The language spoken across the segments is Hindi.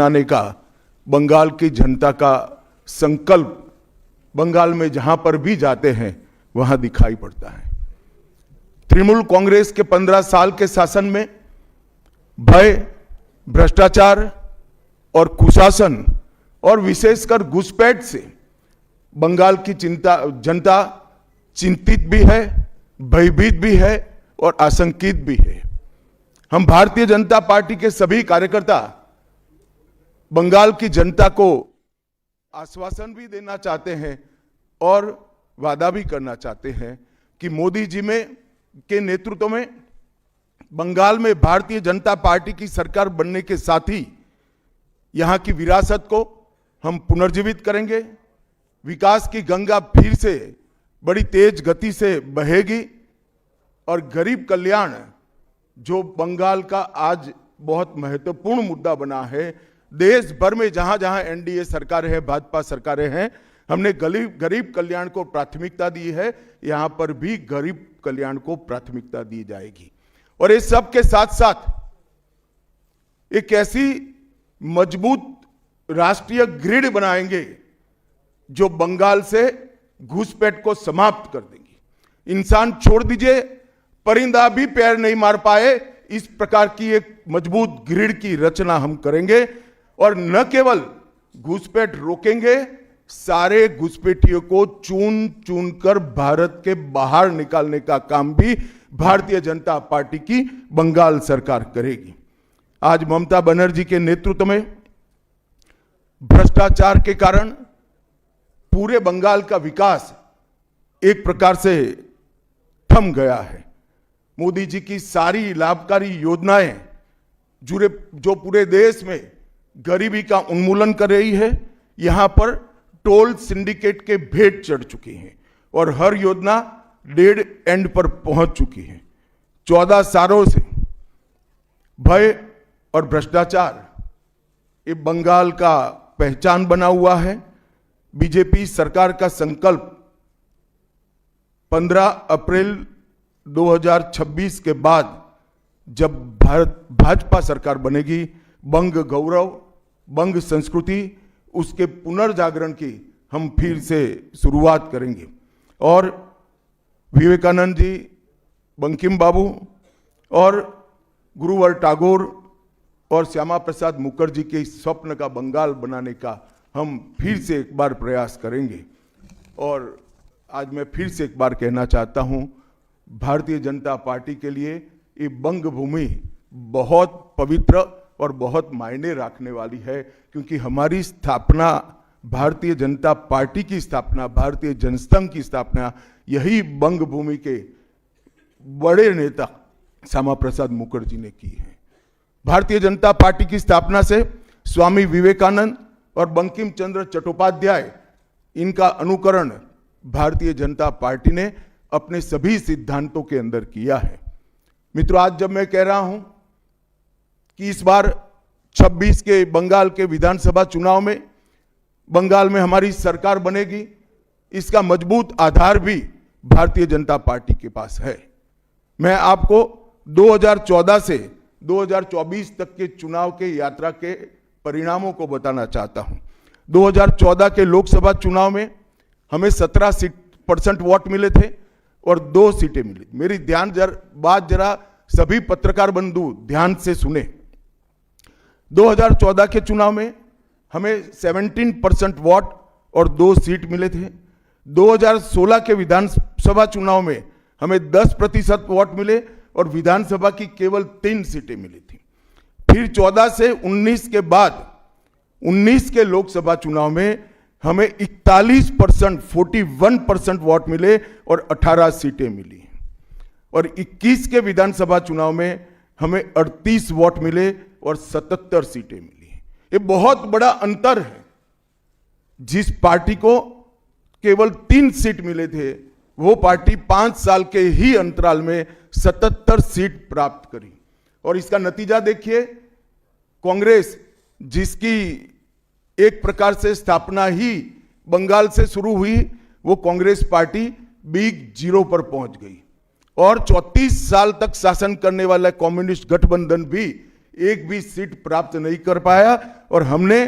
बनाने का बंगाल की जनता का संकल्प बंगाल में जहां पर भी जाते हैं वहां दिखाई पड़ता है। तृणमूल कांग्रेस के 15 साल के शासन में भय, भ्रष्टाचार और कुशासन और विशेषकर घुसपैठ से बंगाल की जनता चिंतित भी है, भयभीत भी है और आशंकित भी है। हम भारतीय जनता पार्टी के सभी कार्यकर्ता बंगाल की जनता को आश्वासन भी देना चाहते हैं और वादा भी करना चाहते हैं कि मोदी जी के नेतृत्व में बंगाल में भारतीय जनता पार्टी की सरकार बनने के साथ ही यहां की विरासत को हम पुनर्जीवित करेंगे। विकास की गंगा फिर से बड़ी तेज गति से बहेगी और गरीब कल्याण जो बंगाल का आज बहुत महत्वपूर्ण मुद्दा बना है, देश भर में जहां जहां एनडीए सरकारें हैं, भाजपा सरकारें हैं, हमने गरीब कल्याण को प्राथमिकता दी है। यहां पर भी गरीब कल्याण को प्राथमिकता दी जाएगी और इस सब के साथ साथ एक ऐसी मजबूत राष्ट्रीय ग्रिड बनाएंगे जो बंगाल से घुसपैठ को समाप्त कर देंगी। इंसान छोड़ दीजिए, परिंदा भी पैर नहीं मार पाए, इस प्रकार की एक मजबूत ग्रिड की रचना हम करेंगे और न केवल घुसपैठ रोकेंगे, सारे घुसपैठियों को चुन चुन कर भारत के बाहर निकालने का काम भी भारतीय जनता पार्टी की बंगाल सरकार करेगी। आज ममता बनर्जी के नेतृत्व में भ्रष्टाचार के कारण पूरे बंगाल का विकास एक प्रकार से थम गया है। मोदी जी की सारी लाभकारी योजनाएं जो पूरे देश में गरीबी का उन्मूलन कर रही है, यहां पर टोल सिंडिकेट के भेंट चढ़ चुकी हैं और हर योजना डेड एंड पर पहुंच चुकी है। 14 सालों से भय और भ्रष्टाचार ये बंगाल का पहचान बना हुआ है। बीजेपी सरकार का संकल्प 15 अप्रैल 2026 के बाद जब भाजपा सरकार बनेगी, बंग गौरव, बंग संस्कृति, उसके पुनर्जागरण की हम फिर से शुरुआत करेंगे और विवेकानंद जी, बंकिम बाबू और गुरुवर टैगोर और श्यामा प्रसाद मुखर्जी के स्वप्न का बंगाल बनाने का हम फिर से एक बार प्रयास करेंगे। और आज मैं फिर से एक बार कहना चाहता हूं, भारतीय जनता पार्टी के लिए ये बंग भूमि बहुत पवित्र और बहुत मायने रखने वाली है, क्योंकि हमारी स्थापना, भारतीय जनता पार्टी की स्थापना, भारतीय जनसंघ की स्थापना यही बंग भूमि के बड़े नेता श्यामा प्रसाद मुखर्जी ने की है। भारतीय जनता पार्टी की स्थापना से स्वामी विवेकानंद और बंकिम चंद्र चट्टोपाध्याय, इनका अनुकरण भारतीय जनता पार्टी ने अपने सभी सिद्धांतों के अंदर किया है। मित्रों, आज जब मैं कह रहा हूं कि इस बार 26 के बंगाल के विधानसभा चुनाव में बंगाल में हमारी सरकार बनेगी, इसका मजबूत आधार भी भारतीय जनता पार्टी के पास है। मैं आपको 2014 से 2024 तक के चुनाव के यात्रा के परिणामों को बताना चाहता हूं। 2014 के लोकसभा चुनाव में हमें 17% वोट मिले थे और 2 सीटें मिली। मेरी बात जरा सभी पत्रकार बंधु ध्यान से सुने। 2014 के चुनाव में हमें 17% वोट और 2 सीट मिले थे। 2016 के विधानसभा चुनाव में हमें 10% वोट मिले और विधानसभा की केवल 3 सीटें मिली थी। फिर 14 से 19 के बाद 19 के लोकसभा चुनाव में हमें 41% वोट मिले और 18 सीटें मिली और 21 के विधानसभा चुनाव में हमें 38 वोट मिले और 77 सीटें मिली। ये बहुत बड़ा अंतर है। जिस पार्टी को केवल 3 सीट मिले थे, वो पार्टी 5 साल के ही अंतराल में 77 सीट प्राप्त करी और इसका नतीजा देखिए। कांग्रेस, जिसकी एक प्रकार से स्थापना ही बंगाल से शुरू हुई, वो कांग्रेस पार्टी बिग जीरो पर पहुंच गई और 34 साल तक शासन करने वाला कम्युनिस्ट गठबंधन भी एक भी सीट प्राप्त नहीं कर पाया और हमने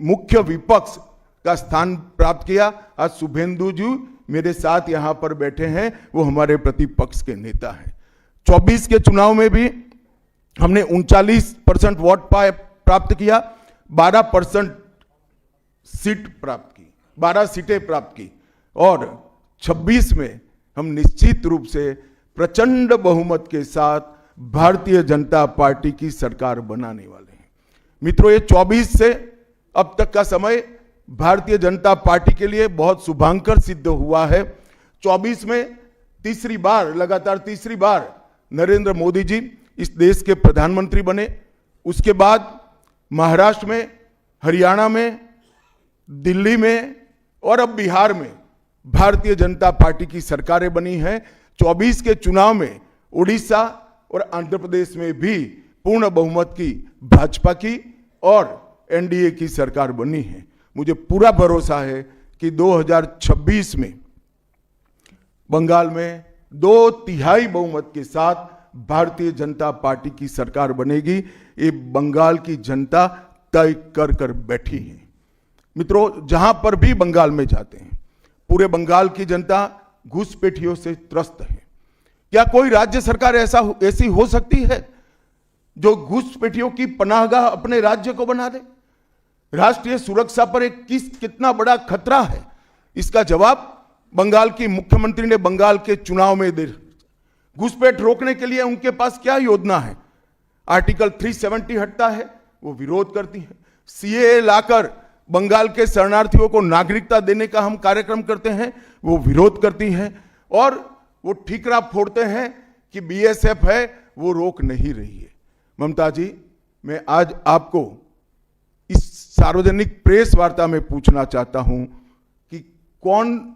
मुख्य विपक्ष का स्थान प्राप्त किया। आज शुभेंदु जी मेरे साथ यहां पर बैठे हैं, वो हमारे प्रतिपक्ष के नेता हैं। 24 के चुनाव में भी हमने 39% वोट प्राप्त किया, 12% सीट प्राप्त की, 12 सीटें प्राप्त की और 26 में हम निश्चित रूप से प्रचंड बहुमत के साथ भारतीय जनता पार्टी की सरकार बनाने वाले हैं। मित्रों, ये 24 से अब तक का समय भारतीय जनता पार्टी के लिए बहुत शुभांकर सिद्ध हुआ है। 24 में लगातार तीसरी बार नरेंद्र मोदी जी इस देश के प्रधानमंत्री बने। उसके बाद महाराष्ट्र में, हरियाणा में, दिल्ली में और अब बिहार में भारतीय जनता पार्टी की सरकारें बनी हैं। 24 के चुनाव में उड़ीसा और आंध्र प्रदेश में भी पूर्ण बहुमत की भाजपा की और एनडीए की सरकार बनी है। मुझे पूरा भरोसा है कि 2026 में बंगाल में 2/3 बहुमत के साथ भारतीय जनता पार्टी की सरकार बनेगी। ये बंगाल की जनता तय कर कर बैठी है। मित्रों, जहां पर भी बंगाल में जाते हैं, पूरे बंगाल की जनता घुसपैठियों से त्रस्त है। क्या कोई राज्य सरकार ऐसी हो सकती है जो घुसपैठियों की पनाहगाह अपने राज्य को बना दे? राष्ट्रीय सुरक्षा पर एक कितना बड़ा खतरा है, इसका जवाब बंगाल की मुख्यमंत्री ने बंगाल के चुनाव में दे। घुसपैठ रोकने के लिए उनके पास क्या योजना है? आर्टिकल 370 हटता है, वो विरोध करती है। सीएए लाकर बंगाल के शरणार्थियों को नागरिकता देने का हम कार्यक्रम करते हैं, वो विरोध करती हैं। और वो ठीकरा फोड़ते हैं कि बीएसएफ है, वो रोक नहीं रही है। ममता जी, मैं आज आपको इस सार्वजनिक प्रेस वार्ता में पूछना चाहता हूं कि कौन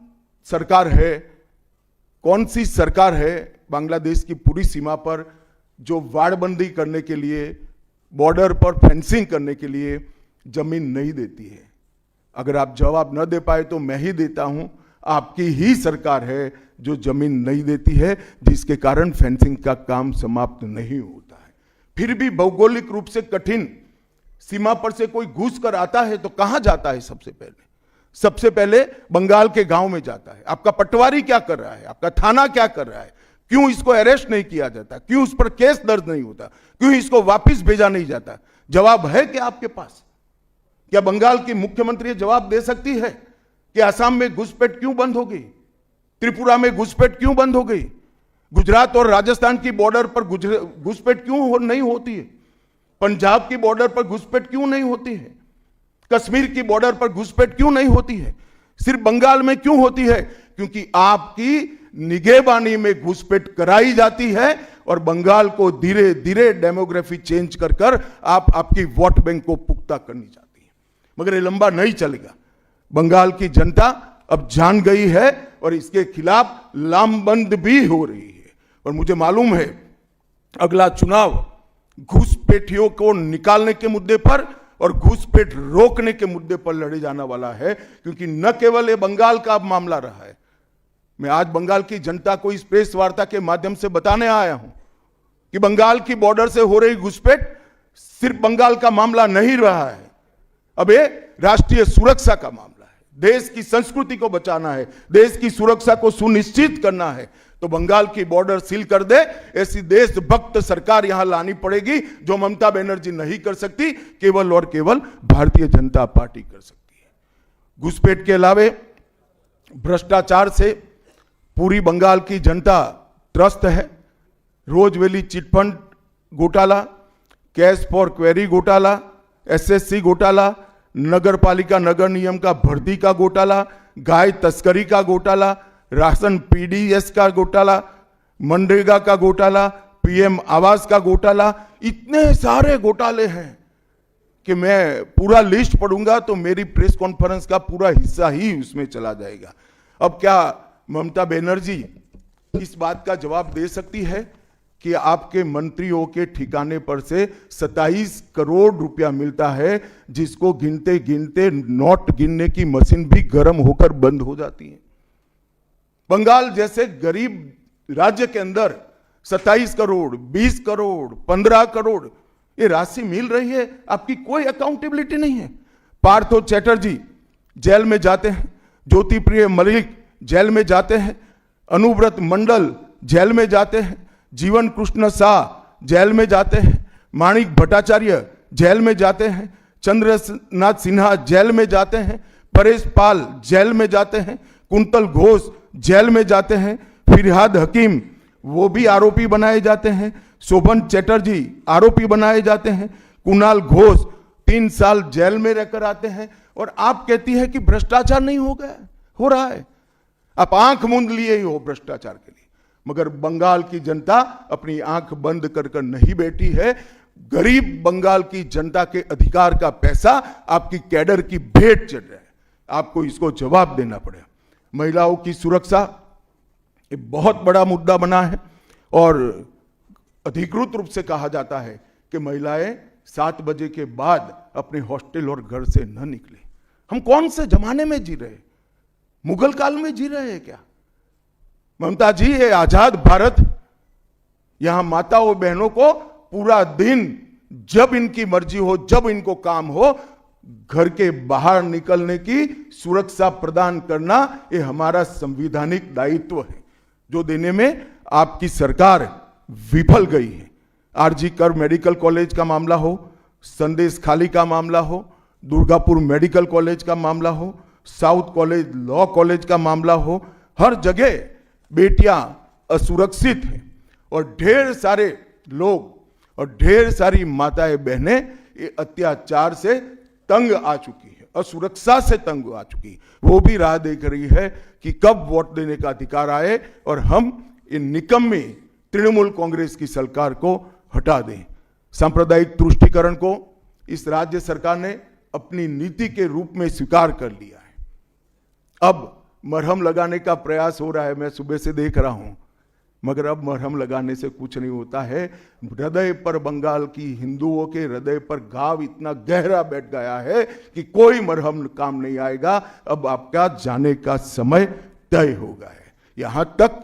सी सरकार है बांग्लादेश की पूरी सीमा पर जो वाड़बंदी करने के लिए, बॉर्डर पर फेंसिंग करने के लिए जमीन नहीं देती है? अगर आप जवाब न दे पाए तो मैं ही देता हूं। आपकी ही सरकार है जो जमीन नहीं देती है, जिसके कारण फेंसिंग का काम समाप्त नहीं होता है। फिर भी भौगोलिक रूप से कठिन सीमा पर से कोई घुस कर आता है तो कहां जाता है? सबसे पहले बंगाल के गांव में जाता है। आपका पटवारी क्या कर रहा है? आपका थाना क्या कर रहा है? क्यों इसको अरेस्ट नहीं किया जाता? क्यों उस पर केस दर्ज नहीं होता? क्यों इसको वापस भेजा नहीं जाता? जवाब है क्या आपके पास? क्या बंगाल की मुख्यमंत्री जवाब दे सकती है कि असम में घुसपैठ क्यों बंद हो गई? त्रिपुरा में घुसपैठ क्यों बंद हो गई? गुजरात और राजस्थान की बॉर्डर पर घुसपैठ क्यों नहीं होती है? पंजाब की बॉर्डर पर घुसपैठ क्यों नहीं होती है? कश्मीर की बॉर्डर पर घुसपैठ क्यों नहीं होती है? सिर्फ बंगाल में क्यों होती है? क्योंकि आपकी निगहबानी में घुसपैठ कराई जाती है और बंगाल को धीरे धीरे डेमोग्राफी चेंज कर कर आपकी वोट बैंक को पुख्ता करनी चाहती है। मगर ये लंबा नहीं चलेगा। बंगाल की जनता अब जान गई है और इसके खिलाफ लामबंद भी हो रही है। और मुझे मालूम है अगला चुनाव घुसपैठियों को निकालने के मुद्दे पर और घुसपैठ रोकने के मुद्दे पर लड़े जाने वाला है, क्योंकि न केवल ये बंगाल का मामला रहा है। मैं आज बंगाल की जनता को इस प्रेस वार्ता के माध्यम से बताने आया हूं कि बंगाल की बॉर्डर से हो रही घुसपैठ सिर्फ बंगाल का मामला नहीं रहा है। अब ये राष्ट्रीय सुरक्षा का मामला है। देश की संस्कृति को बचाना है, देश की सुरक्षा को सुनिश्चित करना है, तो बंगाल की बॉर्डर सील कर दे, ऐसी देशभक्त सरकार यहां लानी पड़ेगी जो ममता बनर्जी नहीं कर सकती, केवल और केवल भारतीय जनता पार्टी कर सकती है। घुसपैठ के अलावे भ्रष्टाचार से पूरी बंगाल की जनता त्रस्त है। रोजवेली चिटफंड घोटाला, कैश फॉर क्वेरी घोटाला, एसएससी घोटाला, नगर पालिका नगर नियम का भर्ती का घोटाला, गाय तस्करी का घोटाला, राशन पीडीएस का घोटाला, मनरेगा का घोटाला, पीएम आवास का घोटाला, इतने सारे घोटाले हैं कि मैं पूरा लिस्ट पढ़ूंगा तो मेरी प्रेस कॉन्फ्रेंस का पूरा हिस्सा ही उसमें चला जाएगा। अब क्या ममता बनर्जी इस बात का जवाब दे सकती है कि आपके मंत्रियों के ठिकाने पर से 27 करोड़ रुपया मिलता है, जिसको गिनते गिनते नोट गिनने की मशीन भी गर्म होकर बंद हो जाती है? बंगाल जैसे गरीब राज्य के अंदर 27 करोड़, 20 करोड़, 15 करोड़ ये राशि मिल रही है, आपकी कोई अकाउंटेबिलिटी नहीं है। पार्थो चैटर्जी जेल में जाते हैं, ज्योति प्रिय मलिक जेल में जाते हैं, अनुव्रत मंडल जेल में जाते हैं, जीवन कृष्ण शाह जेल में जाते हैं, माणिक भट्टाचार्य जेल में जाते हैं, चंद्रनाथ सिन्हा जेल में जाते हैं, परेश पाल जेल में जाते हैं, कुंतल घोष जेल में जाते हैं, फिरहाद हकीम वो भी आरोपी बनाए जाते हैं, शोभन चैटर्जी आरोपी बनाए जाते हैं, कुणाल घोष 3 साल जेल में रहकर आते हैं। और आप कहती है कि भ्रष्टाचार नहीं हो गया, हो रहा है। आप आंख मूंद लिए ही हो भ्रष्टाचार के लिए, मगर बंगाल की जनता अपनी आंख बंद कर नहीं बैठी है। गरीब बंगाल की जनता के अधिकार का पैसा आपकी कैडर की भेंट चढ़ रहा है, आपको इसको जवाब देना पड़ेगा। महिलाओं की सुरक्षा ये बहुत बड़ा मुद्दा बना है और अधिकृत रूप से कहा जाता है कि महिलाएं 7 बजे के बाद अपने हॉस्टल और घर से न निकले। हम कौन से जमाने में जी रहे, मुगल काल में जी रहे हैं क्या? ममता जी, ये आजाद भारत, यहां माताओं बहनों को पूरा दिन जब इनकी मर्जी हो, जब इनको काम हो, घर के बाहर निकलने की सुरक्षा प्रदान करना ये हमारा संवैधानिक दायित्व है, जो देने में आपकी सरकार विफल गई है। आरजी कर मेडिकल कॉलेज का मामला हो, संदेश खाली का मामला हो, दुर्गापुर मेडिकल कॉलेज का मामला हो, साउथ कॉलेज लॉ कॉलेज का मामला हो, हर जगह बेटियां असुरक्षित हैं और ढेर सारे लोग और ढेर सारी माताएं बहनें ये अत्याचार से तंग आ चुकी है, असुरक्षा से तंग आ चुकी है। वो भी राह देख रही है कि कब वोट देने का अधिकार आए और हम इन निकम्मी तृणमूल कांग्रेस की सरकार को हटा दें। सांप्रदायिक तुष्टीकरण को इस राज्य सरकार ने अपनी नीति के रूप में स्वीकार कर लिया है। अब मरहम लगाने का प्रयास हो रहा है, मैं सुबह से देख रहा हूं, मगर अब मरहम लगाने से कुछ नहीं होता है। हृदय पर, बंगाल की हिंदुओं के हृदय पर घाव इतना गहरा बैठ गया है कि कोई मरहम काम नहीं आएगा। अब आपका जाने का समय तय हो गया है। यहां तक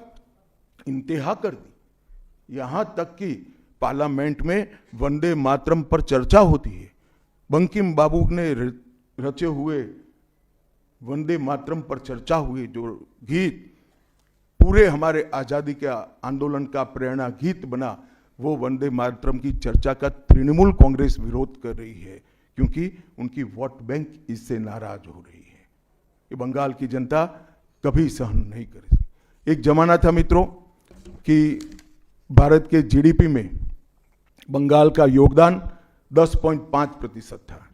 इंतहा कर दी, यहां तक कि पार्लियामेंट में वंदे मातरम पर चर्चा होती है। बंकिम बाबू ने रचे हुए वंदे मातरम पर चर्चा हुई, जो गीत पूरे हमारे आजादी के आंदोलन का प्रेरणा गीत बना, वो वंदे मातरम की चर्चा का तृणमूल कांग्रेस विरोध कर रही है, क्योंकि उनकी वोट बैंक इससे नाराज हो रही है। ये बंगाल की जनता कभी सहन नहीं करेगी। एक जमाना था मित्रों कि भारत के जीडीपी में बंगाल का योगदान 10.5% था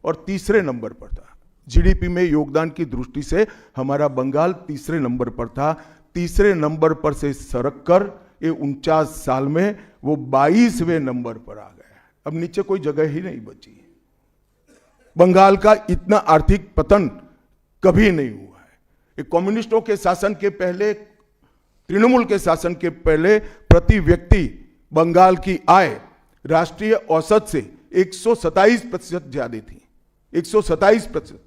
और तीसरे नंबर पर था। जीडीपी में योगदान की दृष्टि से हमारा बंगाल तीसरे नंबर पर था। तीसरे नंबर पर से सरक कर ये 49 साल में वो 22वें नंबर पर आ गया। अब नीचे कोई जगह ही नहीं बची। बंगाल का इतना आर्थिक पतन कभी नहीं हुआ है। ये कम्युनिस्टों के शासन के पहले, तृणमूल के शासन के पहले प्रति व्यक्ति बंगाल की आय राष्ट्रीय औसत से 127% ज्यादा थी। 127%।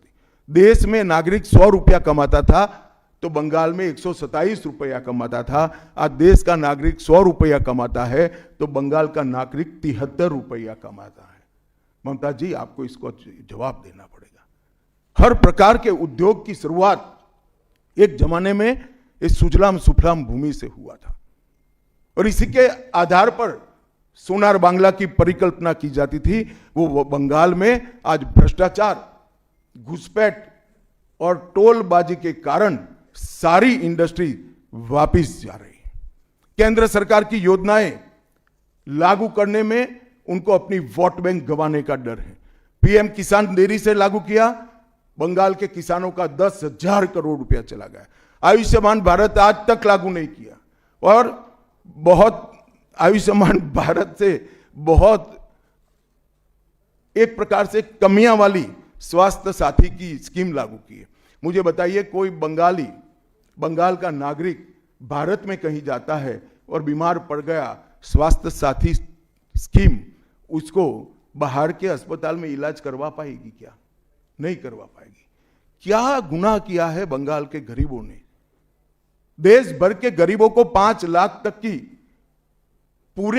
देश में नागरिक 100 रुपया कमाता था तो बंगाल में 127 रुपया कमाता था। आज देश का नागरिक 100 रुपया कमाता है तो बंगाल का नागरिक 73 रुपया कमाता है। ममता जी, आपको इसको जवाब देना पड़ेगा। हर प्रकार के उद्योग की शुरुआत एक जमाने में इस सुजलाम सुफलाम भूमि से हुआ था और इसी के आधार पर सोनार बांग्ला की परिकल्पना की जाती थी। वो बंगाल में आज भ्रष्टाचार, घुसपैठ और टोलबाजी के कारण सारी इंडस्ट्री वापस जा रही है। केंद्र सरकार की योजनाएं लागू करने में उनको अपनी वोट बैंक गंवाने का डर है। पीएम किसान देरी से लागू किया, बंगाल के किसानों का 10,000 करोड़ रुपया चला गया। आयुष्मान भारत आज तक लागू नहीं किया और बहुत आयुष्मान भारत से बहुत एक प्रकार से कमियां वाली स्वास्थ्य साथी की स्कीम लागू की है। मुझे बताइए, कोई बंगाली, बंगाल का नागरिक भारत में कहीं जाता है और बीमार पड़ गया, स्वास्थ्य साथी स्कीम उसको बाहर के अस्पताल में इलाज करवा पाएगी क्या? नहीं करवा पाएगी। क्या गुनाह किया है बंगाल के गरीबों ने? देश भर के गरीबों को 5 लाख तक की